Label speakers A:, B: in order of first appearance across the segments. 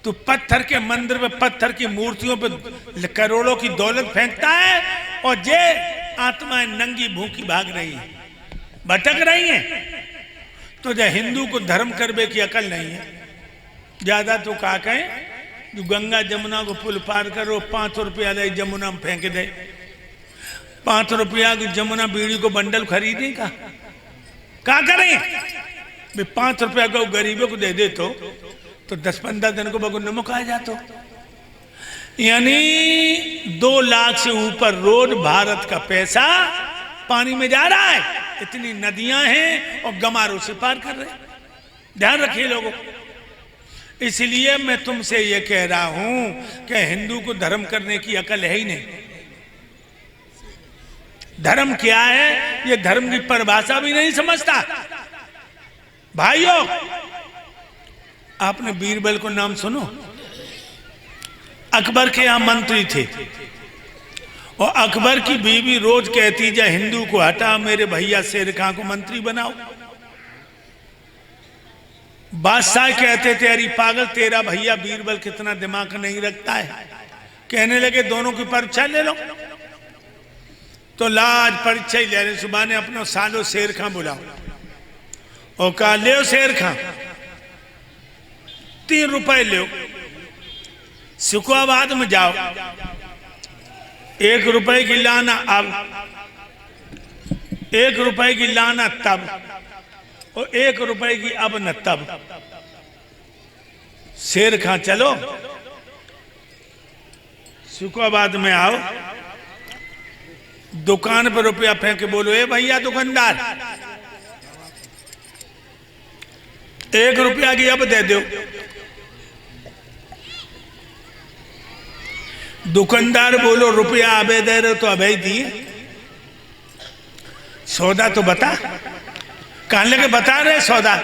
A: तो पत्थर के मंदिर में पत्थर की मूर्तियों पे करोड़ों की दौलत फेंकता है और जे आत्माएं नंगी भूखी भाग रही हैं, भटक रही हैं। तो जो हिंदू को धर्म करने की अकल नहीं है। ज्यादा तो का कहें, जो गंगा जमुना को पुल पार करो 5 रुपया ले जमुना में फेंक दे। 5 रुपया की जमुना बीड़ी को बंडल खरीदे का करें? 5 रुपया को गरीबों को दे दे तो 10-15 दिन को बगुन नमक आ जातो। यानी 2 लाख से ऊपर रोज भारत का पैसा पानी में जा रहा है। इतनी नदियां हैं और गमारों से पार कर रहे। ध्यान रखिए लोगों। इसलिए मैं तुमसे ये कह रहा हूं कि हिंदू को धर्म करने की अकल है ही नहीं। धर्म क्या है ये धर्म की परिभाषा भी नहीं समझता। भाइयों, आपने बीरबल को नाम सुनो? अकबर के यहां मंत्री थे और अकबर की बीवी रोज कहती जा हिंदू को हटा, मेरे भैया शेर खां को मंत्री बनाओ। बादशाह कहते थे अरे पागल, तेरा भैया बीरबल कितना दिमाग नहीं रखता है। कहने लगे दोनों की परीक्षा ले लो। तो लाज परीक्षा ही ले रहे। सुबह ने अपना सालो शेर खां बुलाओ और कहा ले शेर खां 3 रुपए ले, सिकुआबाद में जाओ, 1 रुपए की लाना अब, 1 रुपए की लाना तब, और 1 रुपए की अब न तब। शेर खां चलो, सिकुआबाद में आओ, दुकान पर रुपया फेंक के बोलो ए भैया दुकानदार 1 रुपया की अब दे दो। दुकानदार बोलो रुपया अबे दे रहे हो तो अबे दिए, सौदा तो बता। कहने लगे बता रहे सौदा,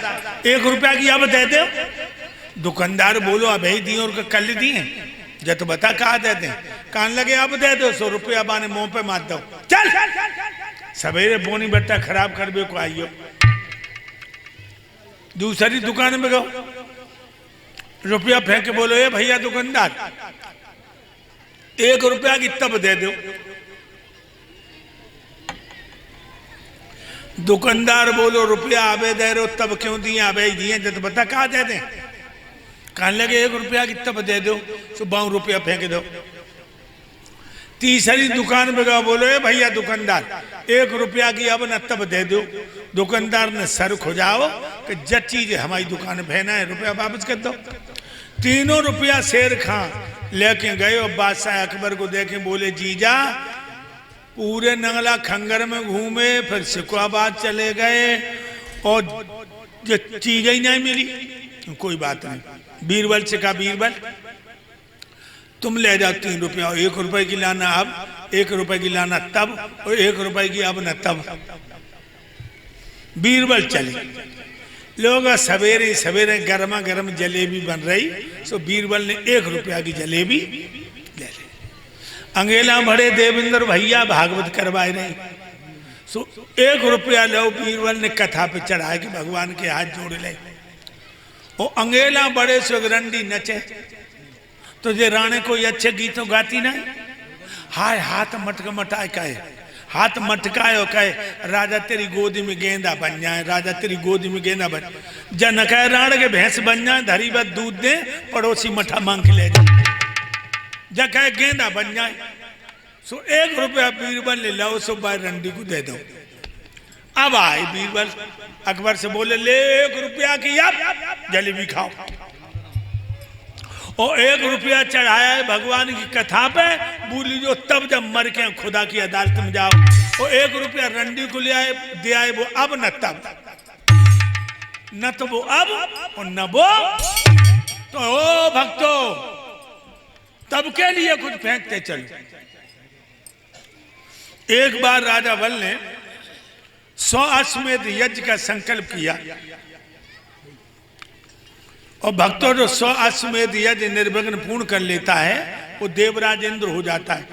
A: 1 रुपया की अब दे दो। दुकानदार बोलो अबे दिए और कल दिए, जब तो बता कहा दे दे। कहने लगे अब दे दो 100 रुपया, बाने मुंह पे मार दो। चल सवेरे बोनी बट्टा खराब कर बे को आइयो। दूसरी दुकान में गो, रुपया फेंक के बोलो ए भैया दुकानदार 1 रुपया की तब दे दो। दुकानदार बोलो रुपया अबे दे रहे हो तब क्यों दिए, अबे दिए जब बता कहा दे दे। कहने लगे 1 रुपया की तब दे दो, तो 52 रुपया फेंक दो। तीसरी दुकान में गया, बोलो ए भैया दुकानदार 1 रुपया की अब न तब दे दो। दुकानदार ने सर खुजाओ कि जब चीज हमारी दुकान भेना है, रुपया वापस कर दो। तीनों रुपया शेर खां लेके गए और बादशाह अकबर को देखे बोले जीजा पूरे नंगला खंगर में घूमे, फिर सिकुआबाद चले गए और जो चीज ही नहीं मिली। कोई बात नहीं, बीरबल से कहा बीरबल तुम ले जाओ 3 रुपया, 1 रुपए की लाना अब, 1 रुपए की लाना तब, और 1 रुपए की अब न तब। बीरबल चले। लोग सवेरे सवेरे गर्मा गर्म जलेबी बन रही, सो बीरबल ने 1 रुपया की जलेबी ले ली। अंगेला भरे देवेंद्र भैया भागवत करवाए रहे, सो 1 रुपया लो। बीरबल ने कथा पे चढ़ाए कि भगवान के हाथ जोड़ ले। और अंगेला बड़े से रंडी नचे तो जे राणे कोई अच्छे गीतों गाती नहीं। हाय हाथ मटक मटाए कहे, हाथ मटकाए और कहे राजा तेरी गोदी में गेंदा बन जाए, राजा तेरी गोदी में गेंदा बन। जन कहे राण के भैंस बन जाए, धरी बात दूध दे, पड़ोसी मठा मांग के ले जाए। जब कहे गेंदा बन जाए, सो 1 रुपया बीरबल ले लाओ, सो बाय रंडी को दे दो। अब आए बीरबल अकबर से बोले ले 1 रुपया की अब जलेबी खाओ। और 1 रुपया चढ़ाया है भगवान की कथा पे, बोली जो तब जब मर के खुदा की अदालत में जाओ। और 1 रुपया रंडी को ले आए, दे आए वो अब न तब, न तो वो अब और न वो तो। ओ भक्तों तब के लिए कुछ फेंकते चलो। एक बार राजा बल ने 100 अश्वमेध यज्ञ का संकल्प किया और भक्तों जो 100 अश्वमेध यज्ञ निर्विघ्न पूर्ण कर लेता है वो देवराज इंद्र हो जाता है।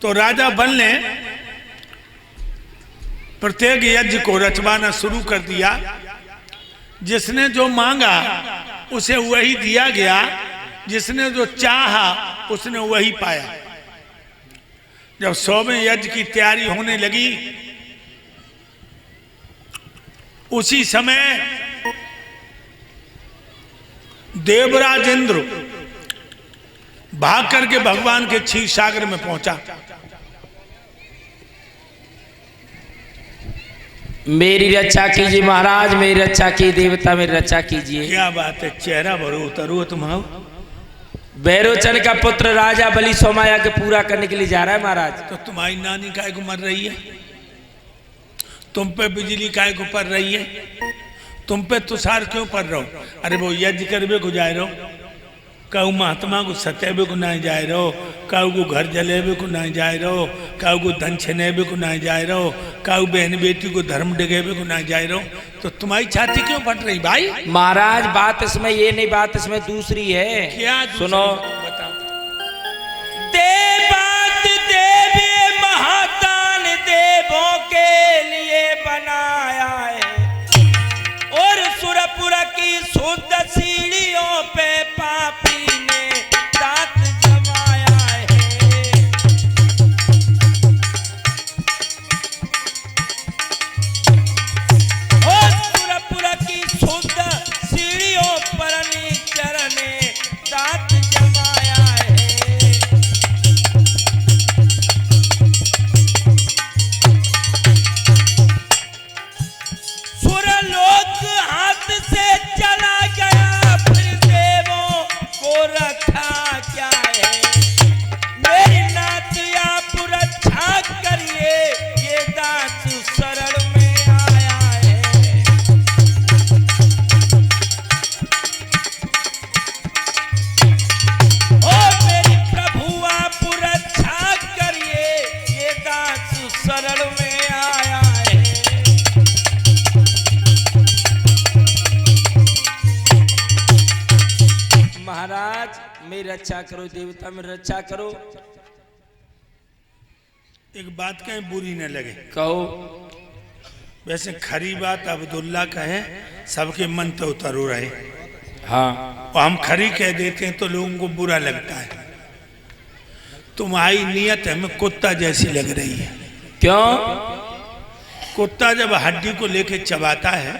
A: तो राजा बल ने प्रत्येक यज्ञ को रचवाना शुरू कर दिया। जिसने जो मांगा उसे वही दिया गया, जिसने जो चाहा उसने वही पाया। जब 100वें यज्ञ की तैयारी होने लगी, उसी समय देवराज इंद्र भाग करके भगवान के क्षीर सागर में पहुंचा।
B: मेरी रक्षा कीजिए महाराज, मेरी रक्षा की देवता, मेरी रक्षा कीजिए।
A: क्या बात है, चेहरा भरो उतरो तुम्हारा।
B: बैरोचन का पुत्र राजा बलि सोमाया के पूरा करने के लिए जा रहा है महाराज।
A: तो तुम्हारी नानी काय को मर रही है, तुम पे बिजली काय को पड़ रही है, तुम पे तुषार क्यों पड़ रहो? अरे वो यज्ञ करवे को जाए रहो, कहू महात्मा को सतेबे को ना जाए रहो, कहू को घर जलेबे को ना जाए रहो, कहू को धन छनेबे को ना जाए रहो, कहू बहन बेटी को धर्म डिगेबे को ना जाए रहो। तो तुम्हारी छाती क्यों फट रही भाई?
B: महाराज बात इसमें ये नहीं, बात इसमें दूसरी है।
A: क्या
B: सुनो,
A: बताओ।
B: देवात देवी महादान देवों के लिए बनाया है, और सुरपुर की शुद्ध सीढ़ियों पे पापी ने दांत जमाया है। और सुरपुर की शुद्ध सीढ़ियों पर नीचर ने दांत जमाया है। सुरलोक हाथ से चला गया, फिर देवों को रखा क्या है? मेरी नाथ आप रक्षा करिए, ये दास शरण में आया है। ओ मेरी प्रभु आप रक्षा करिए, ये दास शरण में आया है। महाराज मेरी रक्षा करो, देवता मेरी रक्षा करो।
A: एक बात कहीं बुरी न लगे,
B: कहो।
A: वैसे खरी बात अब्दुल्ला कहे, सबके मन तो उतरो रहे।
B: हाँ,
A: और हम खरी कह देते हैं तो लोगों को बुरा लगता है। तुम्हारी नियत हमें कुत्ता जैसी लग रही है।
B: क्यों?
A: कुत्ता जब हड्डी को लेके चबाता है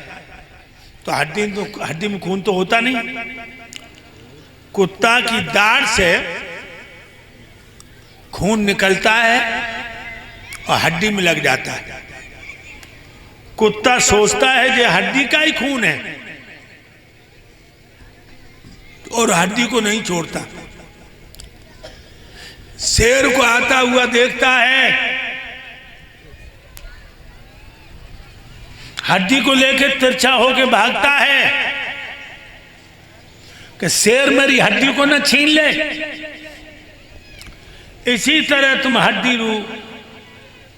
A: तो हड्डी में खून तो होता नहीं। कुत्ता की दाढ़ से खून निकलता है और हड्डी में लग जाता है। कुत्ता सोचता है ये हड्डी का ही खून है और हड्डी को नहीं छोड़ता। शेर को आता हुआ देखता है, हड्डी को लेकर तिरछा होकर भागता है कि शेर मेरी हड्डी को न छीन ले। इसी तरह तुम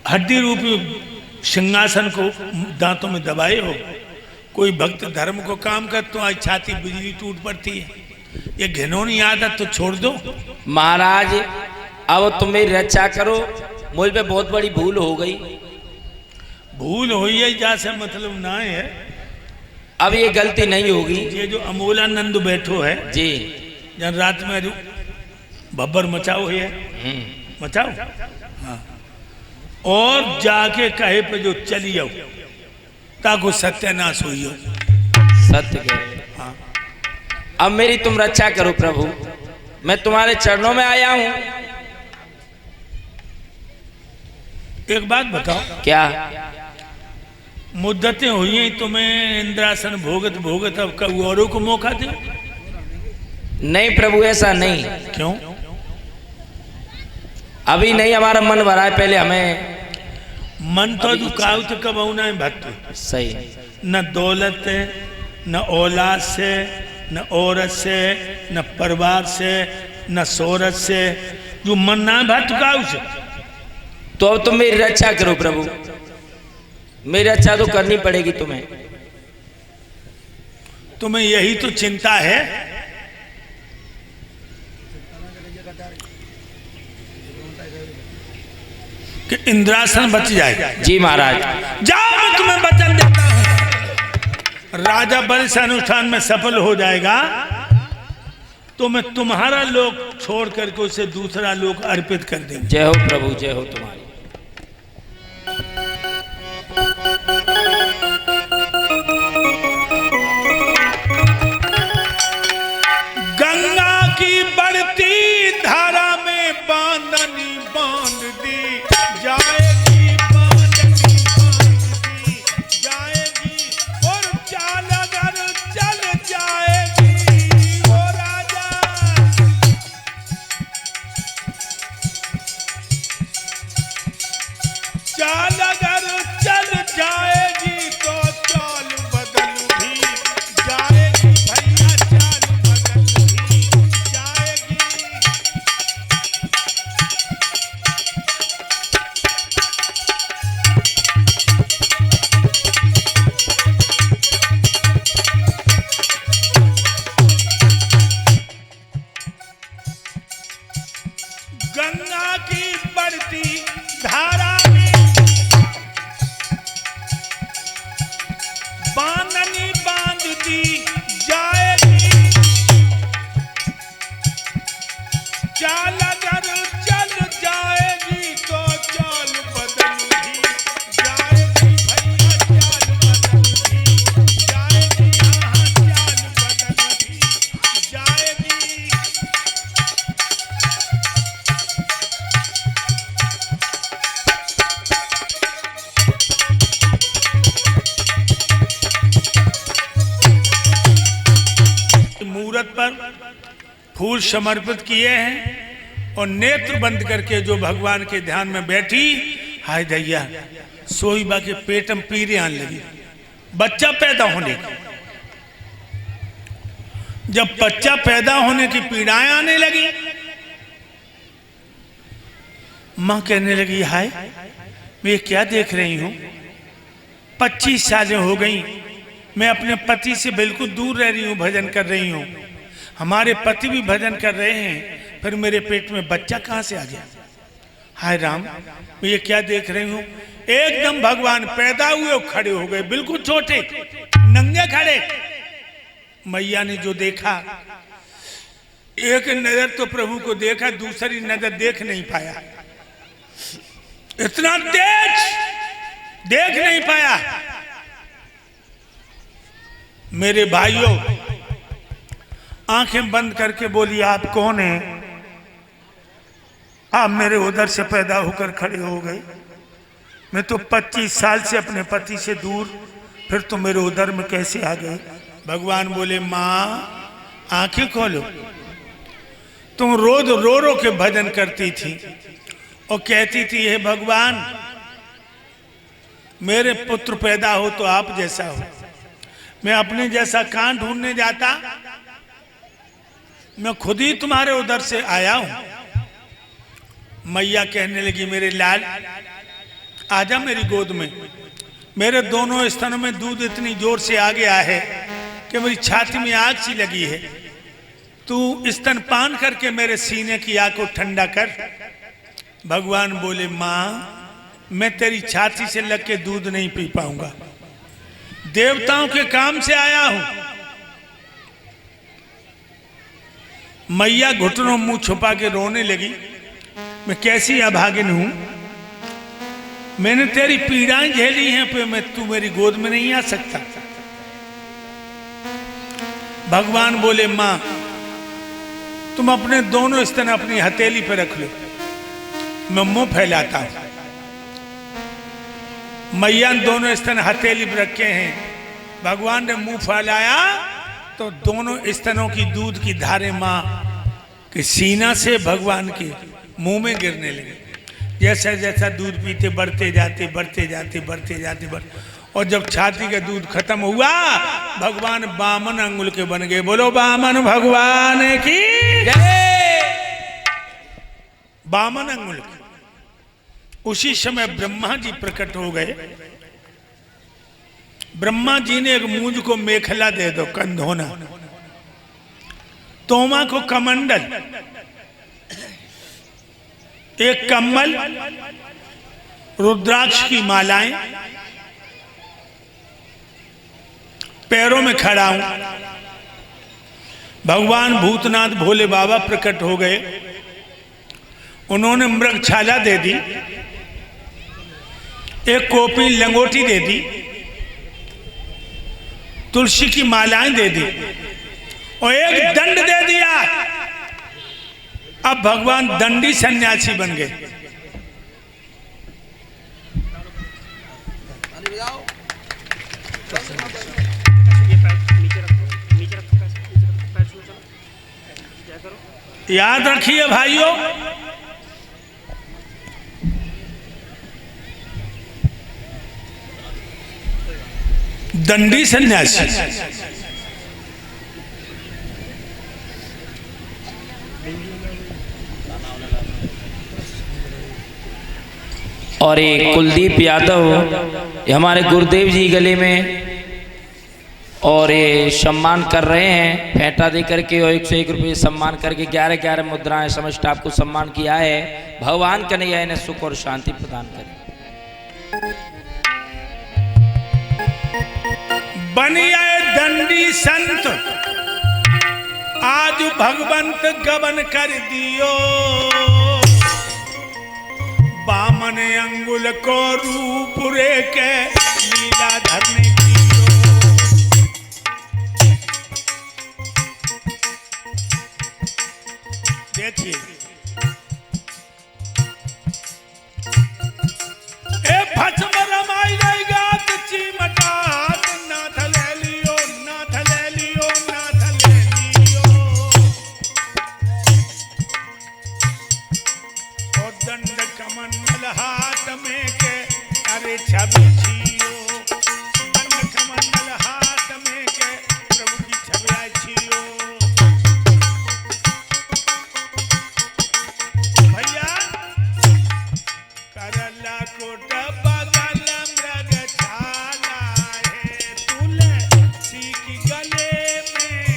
A: हड्डी रूपी सिंहासन को दांतों में दबाए हो। कोई भक्त धर्म को काम कर तो आज छाती बिजली टूट पड़ती है। ये घिनौनी आदत तो छोड़ दो।
B: महाराज अब तुम मेरी रक्षा करो, मुझ पे बहुत बड़ी भूल हो गई।
A: भूल हुई है जैसे मतलब ना है,
B: अब ये गलती नहीं होगी।
A: ये जो अमोलानंद बैठो है
B: जी,
A: जन रात में जो भब्बर मचाओ है, मचाओ हाँ, और जाके कहे पे जो चली जाओ ताको सत्यानाश हुई हो।
B: सत्य कह।
A: हाँ,
B: अब मेरी तुम रक्षा करो प्रभु, मैं तुम्हारे चरणों में आया हूं।
A: एक बात बताओ,
B: क्या?
A: मुद्दतें हुई हैं तुम्हें इंद्रासन भोगत भोगत, अब कब औरों को मौका दे?
B: नहीं प्रभु, ऐसा नहीं।
A: क्यों?
B: अभी नहीं, हमारा मन भरा है, पहले हमें
A: मन तो दुकाऊ तो कब होना है भक्त।
B: सही।
A: न दौलत है, न औलाद से, न औरत से, न परिवार से, न शोहरत से, जो मन ना भक्त दुकाऊ से।
B: तो अब तुम मेरी रक्षा करो प्रभु, मेरी रक्षा तो करनी पड़ेगी तुम्हें।
A: तुम्हें यही तो चिंता है। कि इंद्रासन बच जाए।
B: जी महाराज।
A: जाओ, मैं तुम्हें वचन देता हूं, राजा बल से अनुष्ठान में सफल हो जाएगा तो मैं तुम्हारा लोक छोड़ करके उसे दूसरा लोक अर्पित कर देंगे।
B: जय हो प्रभु, जय हो तुम्हारी।
A: गंगा की बढ़ती धारा में बांधनी बांध दी जाएगी, बांधनी बांध दी जाएगी, और चाल अगर चल जाएगी वो राजा, चाल अगर चल जाएगी तो चाल बदल भी जाएगी भैया, चाल बदल भी जाएगी। गंगा की बढ़ती धारा में बांधनी बांध दी जाएगी, चाल अगर चल जाएगी तो चाल बदल भी जाएगी भैया, चाल बदल भी जाएगी, हाँ चाल बदल भी जाएगी। मूर्त पर फूल समर्पित किए हैं और नेत्र बंद करके जो भगवान के ध्यान में बैठी, हाय दैया सोईबा के पेट में पीड़े आने लगी, बच्चा पैदा होने की। जब बच्चा पैदा होने की पीड़ाएं आने लगी, मां कहने लगी हाय मैं ये क्या देख रही हूं, 25 सालें हो गई मैं अपने पति से बिल्कुल दूर रह रही हूँ, भजन कर रही हूँ, हमारे पति भी भजन कर रहे हैं, फिर मेरे पेट में बच्चा कहाँ से आ गया। हाय राम मैं ये क्या देख रही हूँ। एकदम भगवान पैदा हुए और खड़े हो गए, बिल्कुल छोटे नंगे खड़े। मैया ने जो देखा, एक नजर तो प्रभु को देखा, दूसरी नजर देख नहीं पाया, इतना तेज देख नहीं पाया। मेरे भाइयों आंखें बंद करके बोली आप कौन हैं। आप मेरे उधर से पैदा होकर खड़े हो गए, मैं तो 25 साल से अपने पति से दूर, फिर तो मेरे उधर में कैसे आ गए। भगवान बोले माँ आंखें खोलो, तुम रोज रो रो के भजन करती थी और कहती थी हे भगवान मेरे पुत्र पैदा हो तो आप जैसा हो। मैं अपने जैसा कान ढूंढने जाता, मैं खुद ही तुम्हारे उधर से आया हूं। मैया कहने लगी मेरे लाल आजा मेरी गोद में। मेरे दोनों स्तनों में दूध इतनी जोर से आ गया है कि मेरी छाती में आग सी लगी है। तू स्तनपान करके मेरे सीने की आग को ठंडा कर। भगवान बोले माँ मैं तेरी छाती से लग के दूध नहीं पी पाऊंगा, देवताओं के काम से आया हूं। मैया घुटनों मुंह छुपा के रोने लगी, मैं कैसी अभागिन हूं, मैंने तेरी पीड़ाएं झेली हैं, पे मैं तू मेरी गोद में नहीं आ सकता। भगवान बोले मां तुम अपने दोनों स्तन अपनी हथेली पे रख लो, मैं मुंह फैलाता हूं। मैया दोनों स्तन हथेली पर रखे हैं, भगवान ने मुंह फैलाया तो दोनों स्तनों की दूध की धारे मां के सीना से भगवान के मुंह में गिरने लगे। जैसा जैसा दूध पीते बढ़ते जाते बढ़ते जाते बढ़ते जाते और जब छाती का दूध खत्म हुआ भगवान बामन अंगुल के बन गए। बोलो बामन भगवान की जय। बामन अंगुल की। उसी समय ब्रह्मा जी प्रकट हो गए। ब्रह्मा जी ने एक मूंज को मेखला दे दो कंधोना, तोमा को कमंडल, एक कम्बल, रुद्राक्ष की मालाएं, पैरों में खड़ा हूं। भगवान भूतनाथ भोले बाबा प्रकट हो गए। उन्होंने मृगछाला दे दी, एक कोपी लंगोटी दे दी, तुलसी की मालाएं दे दी और एक दंड दे दिया। अब भगवान दंडी सन्यासी बन गए। याद रखिए भाइयों, दंडी सन्यासी
C: और ये कुलदीप यादव, ये हमारे गुरुदेव जी गले में और ये सम्मान कर रहे हैं, फेंटा दे करके और 101 रुपये सम्मान करके 11 मुद्राएं समझ स्टाफ को सम्मान किया है। भगवान कन्हैया इन्हें सुख और शांति प्रदान करे।
A: बनी आए दंडी संत, आज भगवंत गबन कर दियो। बामन अंगुल को रूप रे के लीला धरने दियो। देखिए ए भस्म रमाई गई गात चिमटात, नाथ ले लियो, नाथ ले लियो, नाथ ले लियो। और दंड कमंडल हाथ में के अरे छवि छियो। दंड कमंडल हाथ में के प्रभु की छवि छियो। भैया करला कोट बगल मृगछाला है, तुलसी की गले में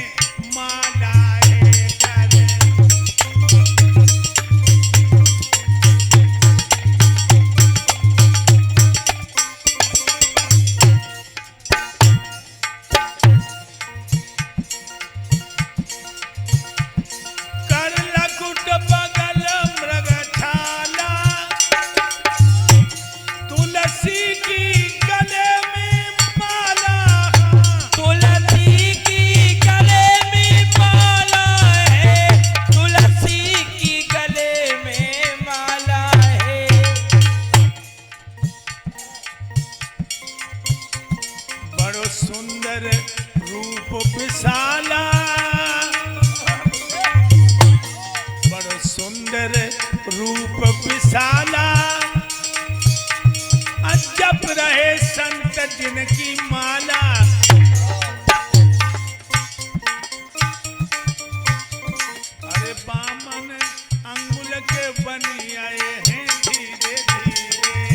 A: माला है। करला कोट बगल मृगछाला, तुलसी की गले में माला।
B: तुलसी की गले में माला है, तुलसी की गले में माला है।
A: बड़ो सुंदर रूप विशाला, बड़ो सुंदर रूप विशाला। जप रहे संत जिनकी माला। अरे बामन अंगुल के बनी आए हैं धीरे धीरे।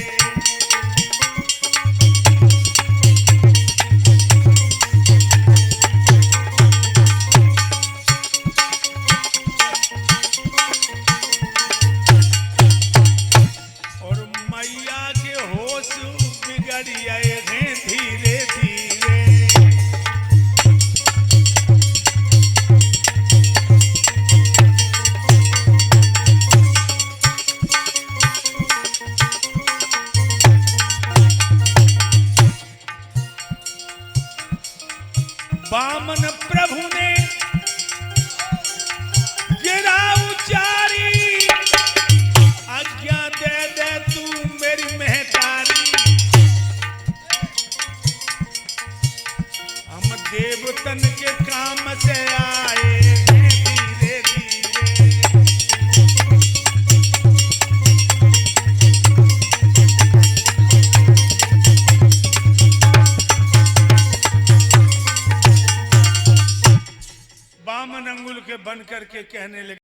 A: और मैया के होश बिगड़ आए हैं धीरे धीरे। वामन प्रभु ने गिरा उचारी, आज्ञा दे दे तू मेरी महतारी। हम देवतन के काम से आए हैं धीरे धीरे। वामन अंगुल के बन करके कहने लगे,